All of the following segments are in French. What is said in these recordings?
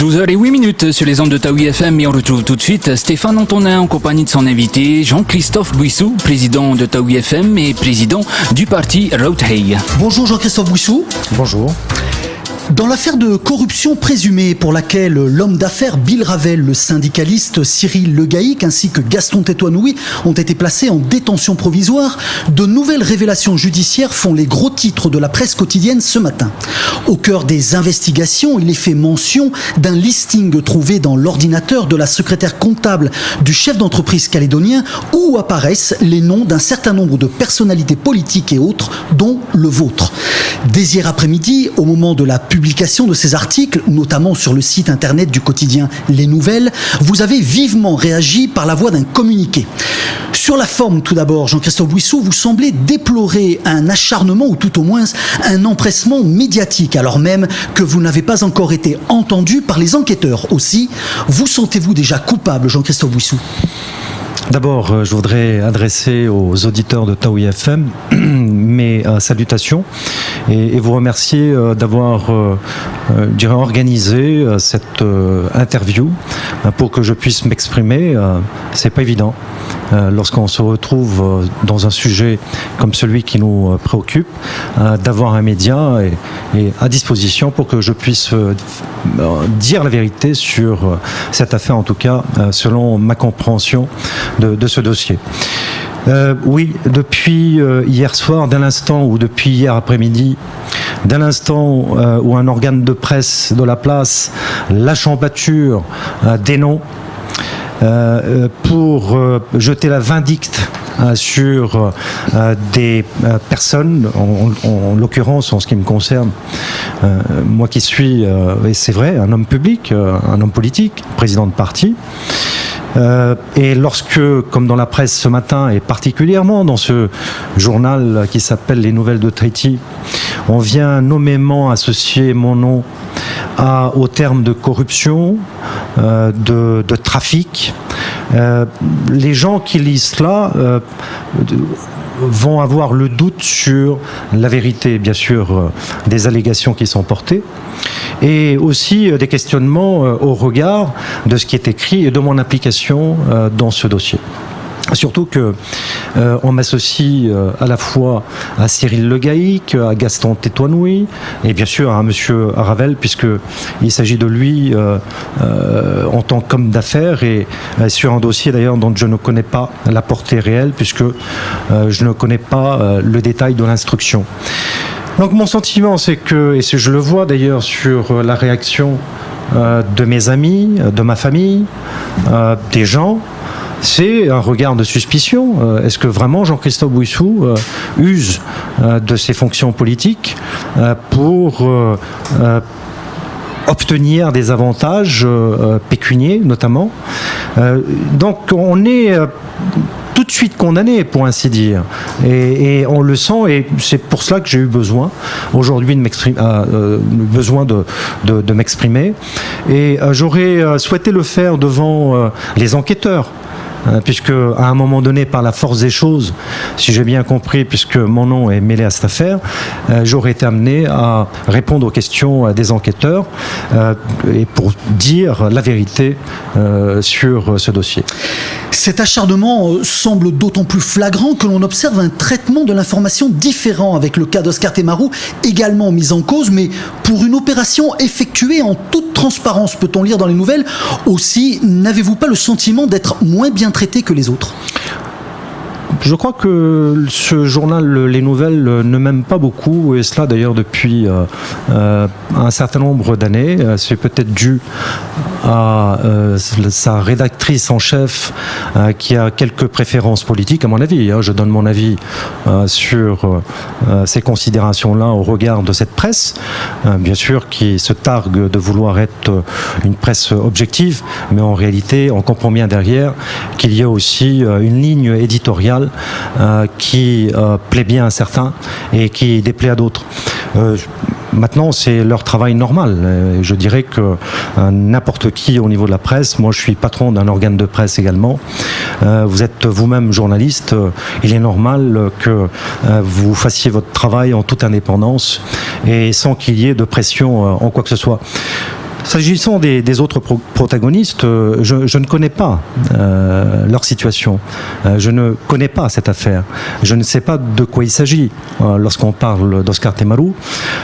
12h08 sur les ondes de Taoui FM et on retrouve tout de suite Stéphane Antonin en compagnie de son invité Jean-Christophe Bouissou, président de Taoui FM et président du parti Roadhay. Bonjour Jean-Christophe Bouissou. Bonjour. Dans l'affaire de corruption présumée pour laquelle l'homme d'affaires Bill Ravel, le syndicaliste Cyril Legaïc ainsi que Gaston Tétoinoui ont été placés en détention provisoire, de nouvelles révélations judiciaires font les gros titres de la presse quotidienne ce matin. Au cœur des investigations, il est fait mention d'un listing trouvé dans l'ordinateur de la secrétaire comptable du chef d'entreprise calédonien où apparaissent les noms d'un certain nombre de personnalités politiques et autres, dont le vôtre. Dès hier après-midi, au moment de la publication de ces articles, notamment sur le site internet du quotidien Les Nouvelles, vous avez vivement réagi par la voie d'un communiqué. Sur la forme, tout d'abord, Jean-Christophe Bouissou, vous semblez déplorer un acharnement ou tout au moins un empressement médiatique, alors même que vous n'avez pas encore été entendu par les enquêteurs. Aussi, vous sentez-vous déjà coupable, Jean-Christophe Bouissou ? D'abord, je voudrais adresser aux auditeurs de Taoui FM mes salutations et vous remercier d'avoir organisé cette interview pour que je puisse m'exprimer. C'est pas évident lorsqu'on se retrouve dans un sujet comme celui qui nous préoccupe, d'avoir un média et à disposition pour que je puisse dire la vérité sur cette affaire, en tout cas selon ma compréhension de ce dossier. Oui, depuis hier soir, dès l'instant ou depuis hier après-midi, dès l'instant où un organe de presse de la place lâche en pâture des noms pour jeter la vindicte sur des personnes, en l'occurrence en ce qui me concerne, moi qui suis, et c'est vrai, un homme public, un homme politique, président de parti. Et lorsque, comme dans la presse ce matin, et particulièrement dans ce journal qui s'appelle Les Nouvelles de Tahiti, on vient nommément associer mon nom au terme de corruption, de trafic, les gens qui lisent cela vont avoir le doute sur la vérité, bien sûr, des allégations qui sont portées, et aussi des questionnements au regard de ce qui est écrit et de mon implication dans ce dossier. Surtout que on m'associe à la fois à Cyril Legaïc, à Gaston Tétoinoui et bien sûr à monsieur Ravel, puisqu'il s'agit de lui en tant qu'homme d'affaires et sur un dossier d'ailleurs dont je ne connais pas la portée réelle, puisque je ne connais pas le détail de l'instruction. Donc mon sentiment, c'est que, et je le vois d'ailleurs sur la réaction de mes amis, de ma famille, des gens, c'est un regard de suspicion. Est-ce que vraiment Jean-Christophe Bouissou use de ses fonctions politiques pour obtenir des avantages pécuniaires notamment? Donc on est tout de suite condamné, pour ainsi dire, et on le sent, et c'est pour cela que j'ai eu besoin aujourd'hui de m'exprimer, et j'aurais souhaité le faire devant les enquêteurs, puisque à un moment donné, par la force des choses, si j'ai bien compris, puisque mon nom est mêlé à cette affaire, j'aurais été amené à répondre aux questions des enquêteurs et pour dire la vérité sur ce dossier. Cet acharnement semble d'autant plus flagrant que l'on observe un traitement de l'information différent avec le cas d'Oscar Temaru, également mis en cause, mais pour une opération effectuée en toute transparence, peut-on lire dans les nouvelles. Aussi, n'avez-vous pas le sentiment d'être moins bien traité que les autres ? Je crois que ce journal Les Nouvelles ne m'aime pas beaucoup, et cela d'ailleurs depuis un certain nombre d'années. C'est peut-être dû à sa rédactrice en chef qui a quelques préférences politiques, à mon avis. Je donne mon avis sur ces considérations-là au regard de cette presse, bien sûr, qui se targue de vouloir être une presse objective, mais en réalité, on comprend bien derrière qu'il y a aussi une ligne éditoriale qui plaît bien à certains et qui déplaît à d'autres. Maintenant, c'est leur travail normal. Je dirais que n'importe qui au niveau de la presse, moi je suis patron d'un organe de presse également, vous êtes vous-même journaliste, il est normal que vous fassiez votre travail en toute indépendance et sans qu'il y ait de pression en quoi que ce soit. S'agissant des autres protagonistes, je ne connais pas leur situation. Je ne connais pas cette affaire. Je ne sais pas de quoi il s'agit lorsqu'on parle d'Oscar Temaru.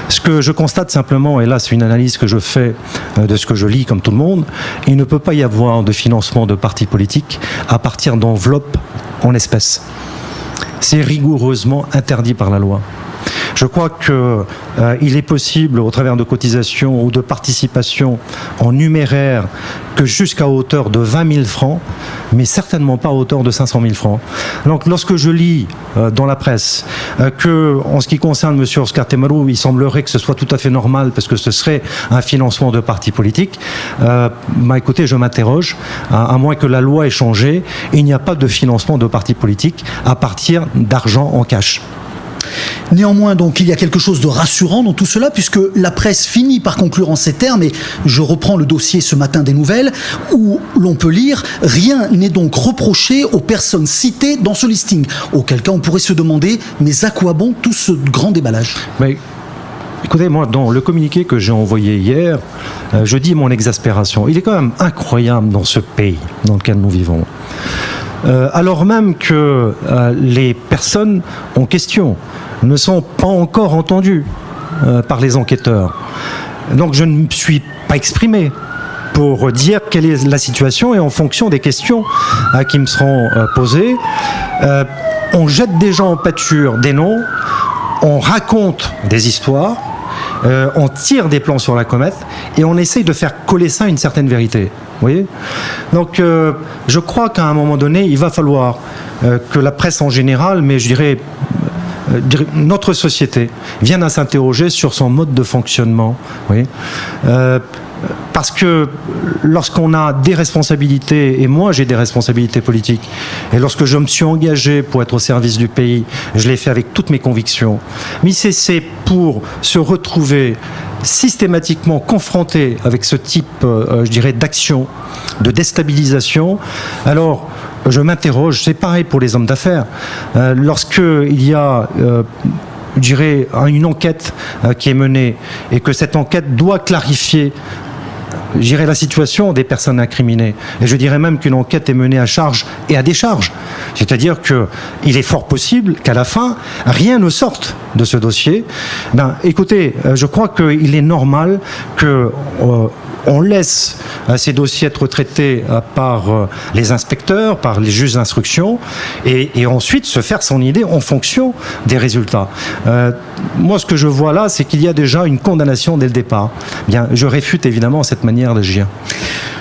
Ce que je constate simplement, et là c'est une analyse que je fais de ce que je lis comme tout le monde, il ne peut pas y avoir de financement de partis politiques à partir d'enveloppes en espèces. C'est rigoureusement interdit par la loi. Je crois qu'il est possible, au travers de cotisations ou de participations en numéraire, que jusqu'à hauteur de 20 000 francs, mais certainement pas à hauteur de 500 000 francs. Donc lorsque je lis dans la presse que, en ce qui concerne M. Oscar Temaru, il semblerait que ce soit tout à fait normal parce que ce serait un financement de partis politiques, écoutez, je m'interroge, à moins que la loi ait changé, il n'y a pas de financement de partis politiques à partir d'argent en cash. Néanmoins, donc, il y a quelque chose de rassurant dans tout cela, puisque la presse finit par conclure en ces termes, et je reprends le dossier ce matin des Nouvelles, où l'on peut lire « Rien n'est donc reproché aux personnes citées dans ce listing ». Auquel cas, on pourrait se demander, mais à quoi bon tout ce grand déballage ? Mais, écoutez, moi, dans le communiqué que j'ai envoyé hier, je dis mon exaspération. Il est quand même incroyable dans ce pays dans lequel nous vivons. Alors même que les personnes en question ne sont pas encore entendues par les enquêteurs. Donc je ne me suis pas exprimé pour dire quelle est la situation, et en fonction des questions qui me seront posées, on jette des gens en pâture des noms, on raconte des histoires, on tire des plans sur la comète et on essaye de faire coller ça à une certaine vérité. Vous voyez ? Donc je crois qu'à un moment donné, il va falloir que la presse en général, mais je dirais notre société, vienne à s'interroger sur son mode de fonctionnement. Vous voyez ? Parce que lorsqu'on a des responsabilités, et moi j'ai des responsabilités politiques, et lorsque je me suis engagé pour être au service du pays, je l'ai fait avec toutes mes convictions, mais c'est pour se retrouver systématiquement confronté avec ce type, je dirais, d'action, de déstabilisation, alors je m'interroge, c'est pareil pour les hommes d'affaires, lorsqu'il y a je dirais, une enquête qui est menée, et que cette enquête doit clarifier, je dirais, la situation des personnes incriminées. Et je dirais même qu'une enquête est menée à charge et à décharge. C'est-à-dire qu'il est fort possible qu'à la fin, rien ne sorte de ce dossier. Écoutez, je crois qu'il est normal que on laisse ces dossiers être traités par les inspecteurs, par les juges d'instruction, et ensuite se faire son idée en fonction des résultats. Moi, ce que je vois là, c'est qu'il y a déjà une condamnation dès le départ. Bien, je réfute évidemment cette manière d'agir.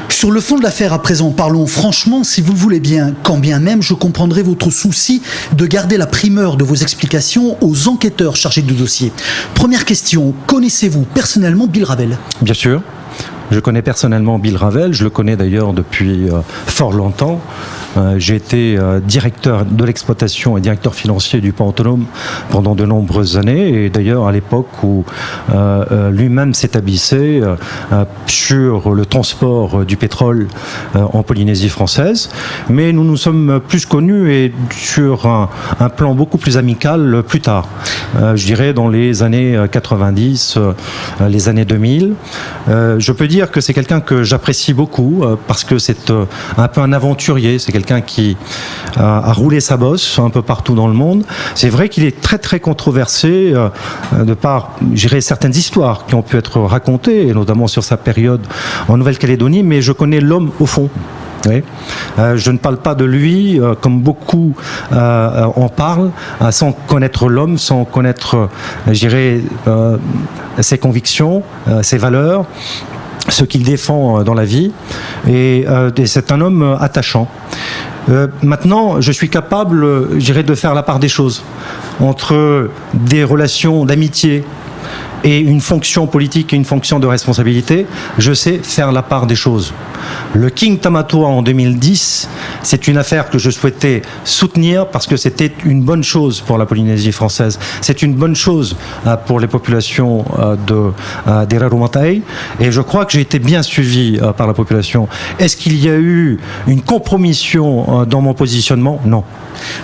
Sur le fond de l'affaire, à présent, parlons franchement, si vous le voulez bien, quand bien même je comprendrai votre souci de garder la primeur de vos explications aux enquêteurs chargés du dossier. Première question, connaissez-vous personnellement Bill Ravel ? Bien sûr. Je connais personnellement Bill Ravel, je le connais d'ailleurs depuis fort longtemps. J'ai été directeur de l'exploitation et directeur financier du port autonome pendant de nombreuses années, et d'ailleurs à l'époque où lui-même s'établissait sur le transport du pétrole en Polynésie française. Mais nous nous sommes plus connus, et sur un plan beaucoup plus amical, plus tard. Je dirais dans les années 90, les années 2000. Je peux dire que c'est quelqu'un que j'apprécie beaucoup parce que c'est un peu un aventurier, c'est quelqu'un qui a roulé sa bosse un peu partout dans le monde. C'est vrai qu'il est très très controversé de par, je dirais, certaines histoires qui ont pu être racontées, et notamment sur sa période en Nouvelle-Calédonie, mais je connais l'homme au fond. Oui. Je ne parle pas de lui comme beaucoup en parlent, sans connaître l'homme, sans connaître, je dirais, ses convictions, ses valeurs, ce qu'il défend dans la vie, et c'est un homme attachant. Maintenant, je suis capable, je dirais, de faire la part des choses entre des relations d'amitié et une fonction politique et une fonction de responsabilité. Je sais faire la part des choses. Le King Tamatoa en 2010 C'est une affaire que je souhaitais soutenir parce que c'était une bonne chose pour la Polynésie française. C'est une bonne chose pour les populations des Raromatei. Et je crois que j'ai été bien suivi par la population. Est-ce qu'il y a eu une compromission dans mon positionnement? Non.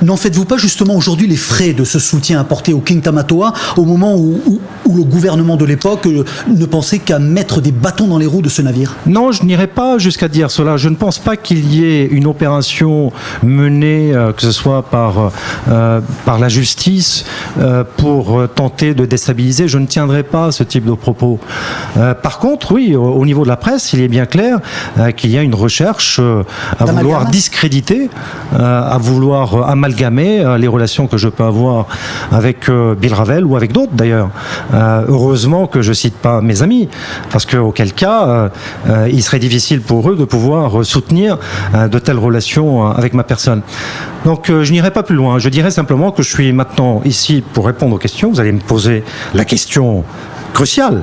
N'en faites-vous pas justement aujourd'hui les frais de ce soutien apporté au King Tamatoa au moment où le gouvernement de l'époque ne pensait qu'à mettre des bâtons dans les roues de ce navire? Non, je n'irai pas jusqu'à dire cela. Je ne pense pas qu'il y ait une opération menée, que ce soit par la justice, pour tenter de déstabiliser. Je ne tiendrai pas ce type de propos. Par contre, oui, au niveau de la presse, il est bien clair qu'il y a une recherche à vouloir discréditer, à vouloir amalgamer les relations que je peux avoir avec Bill Ravel ou avec d'autres d'ailleurs. Heureusement que je cite pas mes amis, parce qu'auquel cas, il serait difficile pour eux de pouvoir soutenir de telles relations avec ma personne. Donc je n'irai pas plus loin. Je dirais simplement que je suis maintenant ici pour répondre aux questions. Vous allez me poser la question cruciale,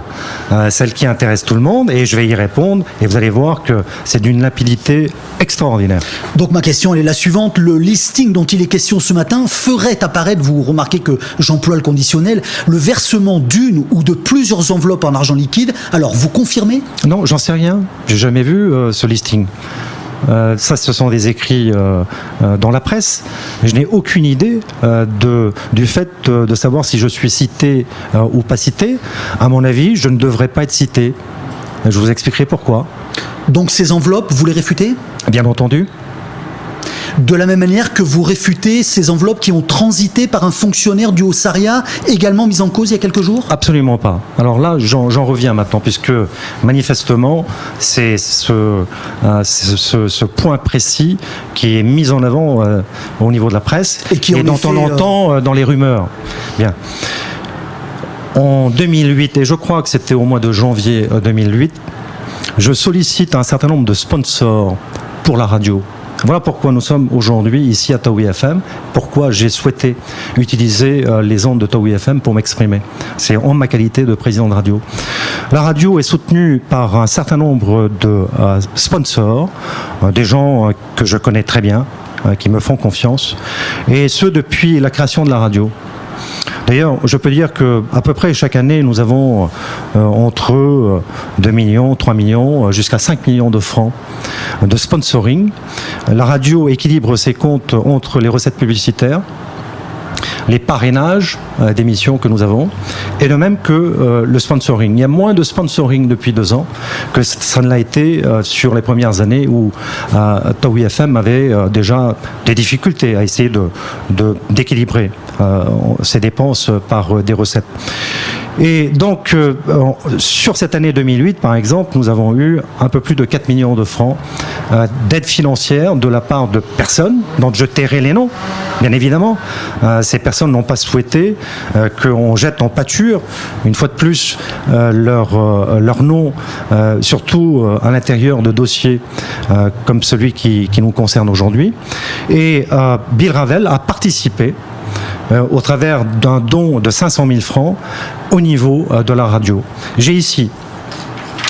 celle qui intéresse tout le monde, et je vais y répondre, et vous allez voir que c'est d'une limpidité extraordinaire. Donc ma question elle est la suivante: le listing dont il est question ce matin ferait apparaître, vous remarquez que j'emploie le conditionnel, le versement d'une ou de plusieurs enveloppes en argent liquide. Alors vous confirmez? Non, j'en sais rien, j'ai jamais vu ce listing. Ça, ce sont des écrits dans la presse. Je n'ai aucune idée du fait de savoir si je suis cité ou pas cité. À mon avis, je ne devrais pas être cité. Je vous expliquerai pourquoi. Donc ces enveloppes, vous les réfutez? Bien entendu. De la même manière que vous réfutez ces enveloppes qui ont transité par un fonctionnaire du Haut-Saria, également mis en cause il y a quelques jours? Absolument pas. Alors là, j'en reviens maintenant, puisque manifestement, c'est ce point précis qui est mis en avant au niveau de la presse et dont on entend dans les rumeurs. Bien. En 2008, et je crois que c'était au mois de janvier 2008, je sollicite un certain nombre de sponsors pour la radio. Voilà pourquoi nous sommes aujourd'hui ici à Taoui FM, pourquoi j'ai souhaité utiliser les ondes de Taoui FM pour m'exprimer. C'est en ma qualité de président de radio. La radio est soutenue par un certain nombre de sponsors, des gens que je connais très bien, qui me font confiance, et ce depuis la création de la radio. D'ailleurs, je peux dire qu'à peu près chaque année, nous avons entre 2 millions, 3 millions, jusqu'à 5 millions de francs de sponsoring. La radio équilibre ses comptes entre les recettes publicitaires, les parrainages d'émissions que nous avons, et de même que le sponsoring. Il y a moins de sponsoring depuis 2 ans que ça ne l'a été sur les premières années où Taoui FM avait déjà des difficultés à essayer d'équilibrer ses dépenses par des recettes. Et donc, sur cette année 2008, par exemple, nous avons eu un peu plus de 4 millions de francs d'aide financière de la part de personnes dont je tairai les noms, bien évidemment. Ces personnes n'ont pas souhaité qu'on jette en pâture, une fois de plus, leur nom, surtout à l'intérieur de dossiers comme celui qui nous concerne aujourd'hui. Et Bill Ravel a participé au travers d'un don de 500 000 francs au niveau de la radio. J'ai ici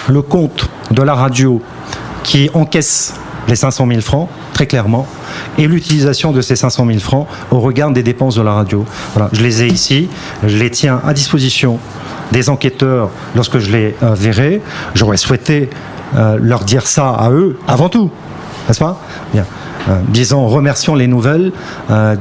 le compte de la radio qui encaisse les 500 000 francs, très clairement, et l'utilisation de ces 500 000 francs au regard des dépenses de la radio. Voilà, je les ai ici, je les tiens à disposition des enquêteurs lorsque je les verrai. J'aurais souhaité leur dire ça à eux avant tout, n'est-ce pas? Bien. Disons, remercions les nouvelles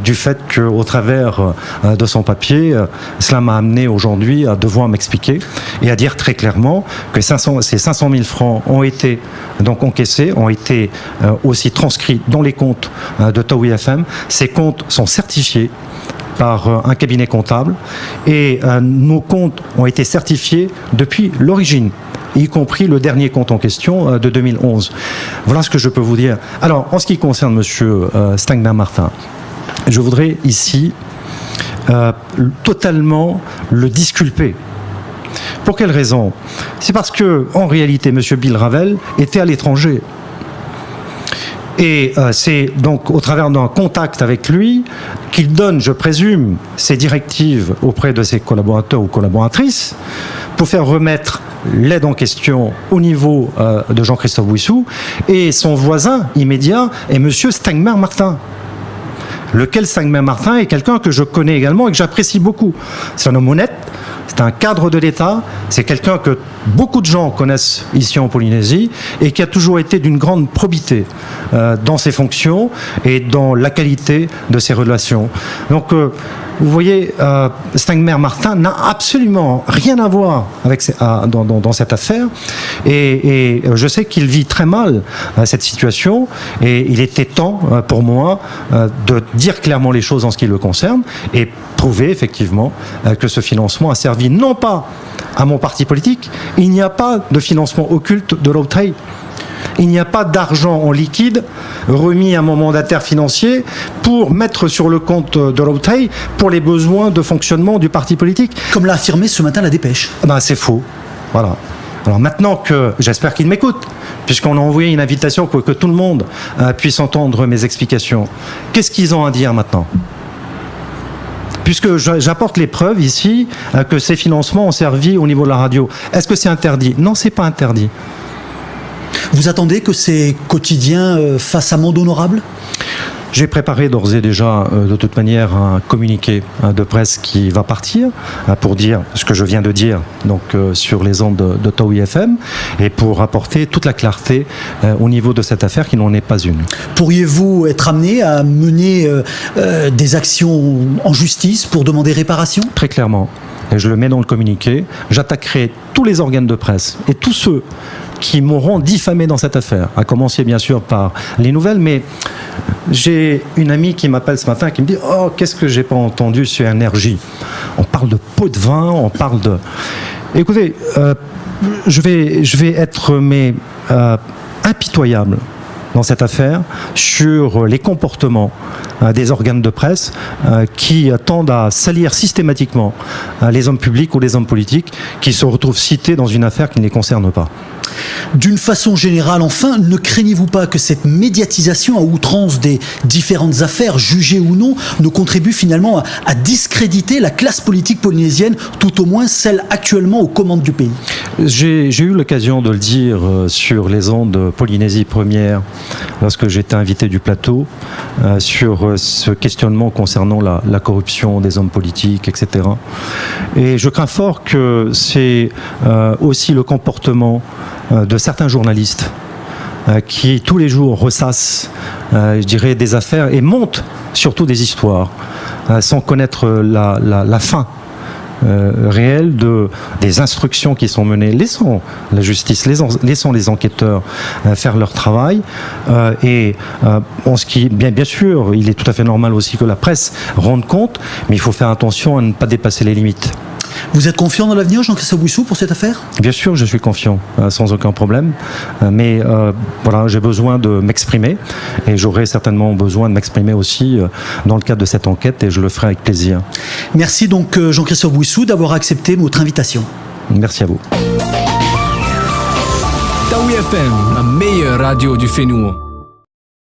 du fait qu'au travers de son papier, cela m'a amené aujourd'hui à devoir m'expliquer et à dire très clairement que ces 500 000 francs ont été donc encaissés, ont été aussi transcrits dans les comptes de Taoui FM. Ces comptes sont certifiés par un cabinet comptable et nos comptes ont été certifiés depuis l'origine, y compris le dernier compte en question de 2011. Voilà ce que je peux vous dire. Alors, en ce qui concerne monsieur Stangner Martin, je voudrais ici totalement le disculper. Pour quelle raison? C'est parce que, en réalité, monsieur Bill Ravel était à l'étranger. Et c'est donc au travers d'un contact avec lui qu'il donne, je présume, ses directives auprès de ses collaborateurs ou collaboratrices pour faire remettre l'aide en question au niveau de Jean-Christophe Bouissou, et son voisin immédiat est monsieur Stagmar Martin. Lequel Stagmar Martin est quelqu'un que je connais également et que j'apprécie beaucoup. C'est un homme honnête, c'est un cadre de l'État, c'est quelqu'un que beaucoup de gens connaissent ici en Polynésie et qui a toujours été d'une grande probité dans ses fonctions et dans la qualité de ses relations. Donc, vous voyez, Stagmar Martin n'a absolument rien à voir avec dans cette affaire, et je sais qu'il vit très mal cette situation, et il était temps pour moi de dire clairement les choses en ce qui le concerne et prouver effectivement que ce financement a servi non pas à mon parti politique. Il n'y a pas de financement occulte de Roadtrade. Il n'y a pas d'argent en liquide remis à mon mandataire financier pour mettre sur le compte de Roadtrade pour les besoins de fonctionnement du parti politique. Comme l'a affirmé ce matin la Dépêche. C'est faux. Voilà. Alors maintenant que j'espère qu'il m'écoute, puisqu'on a envoyé une invitation pour que tout le monde puisse entendre mes explications, qu'est-ce qu'ils ont à dire maintenant ? Puisque j'apporte les preuves ici que ces financements ont servi au niveau de la radio. Est-ce que c'est interdit ? Non, c'est pas interdit. Vous attendez que ces quotidiens fassent amende honorable ? J'ai préparé d'ores et déjà, de toute manière, un communiqué de presse qui va partir pour dire ce que je viens de dire donc, sur les ondes de Taoui FM et pour apporter toute la clarté au niveau de cette affaire qui n'en est pas une. Pourriez-vous être amené à mener des actions en justice pour demander réparation ? Très clairement. Et je le mets dans le communiqué. J'attaquerai tous les organes de presse et tous ceux qui m'auront diffamé dans cette affaire, à commencer bien sûr par les nouvelles, mais j'ai une amie qui m'appelle ce matin qui me dit « Oh, qu'est-ce que j'ai pas entendu sur Énergie ?» On parle de pot de vin, on parle de... Écoutez, je vais être impitoyable dans cette affaire sur les comportements des organes de presse qui tendent à salir systématiquement les hommes publics ou les hommes politiques qui se retrouvent cités dans une affaire qui ne les concerne pas. D'une façon générale, enfin, ne craignez-vous pas que cette médiatisation à outrance des différentes affaires, jugées ou non, ne contribue finalement à discréditer la classe politique polynésienne, tout au moins celle actuellement aux commandes du pays ? J'ai eu l'occasion de le dire sur les ondes Polynésie Première, lorsque j'étais invité du plateau, sur ce questionnement concernant la corruption des hommes politiques, etc. Et je crains fort que c'est aussi le comportement de certains journalistes qui tous les jours ressassent, je dirais, des affaires et montent surtout des histoires sans connaître la fin réelle des instructions qui sont menées. Laissons la justice, laissons les enquêteurs faire leur travail. Et en ce qui, bien sûr, il est tout à fait normal aussi que la presse rende compte, mais il faut faire attention à ne pas dépasser les limites. Vous êtes confiant dans l'avenir, Jean-Christophe Bouissou, pour cette affaire ? Bien sûr, je suis confiant, sans aucun problème. Mais voilà, j'ai besoin de m'exprimer et j'aurai certainement besoin de m'exprimer aussi dans le cadre de cette enquête et je le ferai avec plaisir. Merci donc Jean-Christophe Bouissou d'avoir accepté notre invitation. Merci à vous. Taoui FM, la meilleure radio du Fénouo.